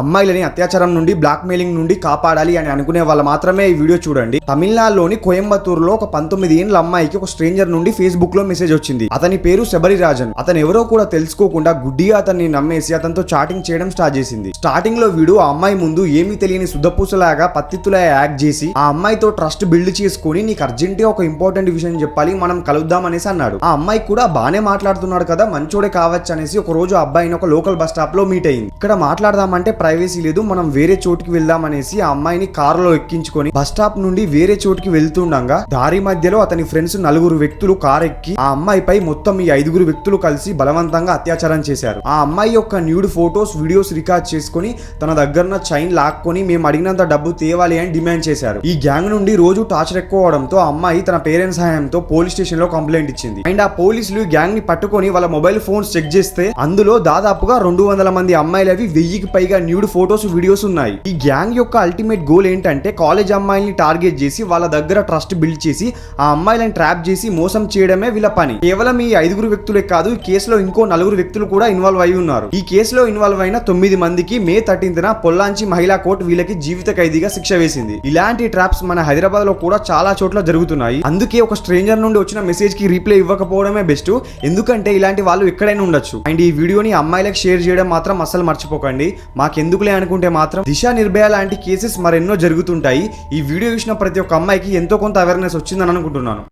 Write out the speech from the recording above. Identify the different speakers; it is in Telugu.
Speaker 1: అమ్మాయిలని అత్యాచారం నుండి బ్లాక్ మెయిలింగ్ నుండి కాపాడాలి అని అనుకునే వాళ్ళు మాత్రమే ఈ వీడియో చూడండి. తమిళనాడులోని కోయంబత్తూరులో ఒక 19 ఏళ్ల అమ్మాయికి ఒక స్ట్రేంజర్ నుండి ఫేస్బుక్ లో మెసేజ్ వచ్చింది. అతని పేరు శబరి రాజన్. అతను ఎవరో కూడా తెలుసుకోకుండా గుడ్డిగా అతన్ని నమ్మేసి అతనితో చాటింగ్ చేయడం స్టార్ట్ చేసింది. స్టార్టింగ్ లో వీడు ఆ అమ్మాయి ముందు ఏమీ తెలియని శుద్ధపూసలాగా పత్తిత్తులా యాక్ట్ చేసి ఆ అమ్మాయితో ట్రస్ట్ బిల్డ్ చేసుకుని నీకు అర్జెంట్ గా ఒక ఇంపార్టెంట్ విషయం చెప్పాలి, మనం కలుద్దాం అనేసి అన్నాడు. ఆ అమ్మాయి కూడా బానే మాట్లాడుతున్నాడు కదా, మంచోడే కావచ్చు అనేసి ఒక రోజు ఆ అబ్బాయిని ఒక లోకల్ బస్ స్టాప్ లో మీట్ అయింది. ఇక్కడ మాట్లాడదామంటే ప్రైవసీ లేదు, మనం వేరే చోటుకి వెళ్దాం అనేసి ఆ అమ్మాయిని కారులో ఎక్కించుకొని బస్ స్టాప్ నుండి వేరే చోటుకి వెళ్తుండగా దారి మధ్యలో అతని ఫ్రెండ్స్ 4 వ్యక్తులు కార్ ఎక్కి ఆ అమ్మాయిపై మొత్తం ఈ 5 వ్యక్తులు కలిసి బలవంతంగా అత్యాచారం చేశారు. ఆ అమ్మాయి యొక్క న్యూడ్ ఫోటోస్ వీడియోస్ రికార్డ్ చేసుకుని తన దగ్గర చైన్ లాక్కొని మేము అడిగినంత డబ్బు తేవాలి అని డిమాండ్ చేశారు. ఈ గ్యాంగ్ నుండి రోజు టార్చర్ ఎక్కువ అవడంతో ఆ అమ్మాయి తన పేరెంట్స్ సహాయంతో పోలీస్ స్టేషన్ లో కంప్లైంట్ ఇచ్చింది. అండ్ ఆ పోలీసులు ఈ గ్యాంగ్ ని పట్టుకొని వాళ్ళ మొబైల్ ఫోన్స్ చెక్ చేస్తే అందులో దాదాపుగా 200 మంది అమ్మాయిలవి 1000కి పైగా న్యూడ్ ఫోటోస్ వీడియోస్ ఉన్నాయి. ఈ గ్యాంగ్ యొక్క అల్టిమేట్ గోల్ ఏంటంటే కాలేజ్ అమ్మాయిల్ని టార్గెట్ చేసి వాళ్ళ దగ్గర ట్రస్ట్ బిల్డ్ చేసి ఆ అమ్మాయిలను ట్రాప్ చేసి మోసం చేయడమే వీళ్ళ పని. కేవలం ఈ 5 వ్యక్తులే కాదు, ఈ కేసులో ఇంకో 4 వ్యక్తులు కూడా ఇన్వాల్వ్ అయి ఉన్నారు. ఈ కేసులో ఇన్వాల్వ్ అయిన 9 మందికి మే 13న పొల్లాంచి మహిళా కోర్టు వీళ్ళకి జీవిత ఖైదీగా శిక్ష వేసింది. ఇలాంటి ట్రాప్స్ మన హైదరాబాద్ లో కూడా చాలా చోట్ల జరుగుతున్నాయి. అందుకే ఒక స్ట్రేంజర్ నుండి వచ్చిన మెసేజ్ కి రీప్లై ఇవ్వకపోవడమే బెస్ట్, ఎందుకంటే ఇలాంటి వాళ్ళు ఎక్కడైనా ఉండొచ్చు. అండ్ ఈ వీడియోని అమ్మాయిలకు షేర్ చేయడం మాత్రం అస్సలు మర్చిపోకండి. మాకెందుకులే అనుకుంటే మాత్రం దిశ నిర్భయ లాంటి కేసెస్ మరెన్నో జరుగుతుంటాయి. ఈ వీడియో చూసిన ప్రతి ఒక్క అమ్మాయికి ఎంతో కొంత అవేర్నెస్ వచ్చిందని అనుకుంటున్నాను.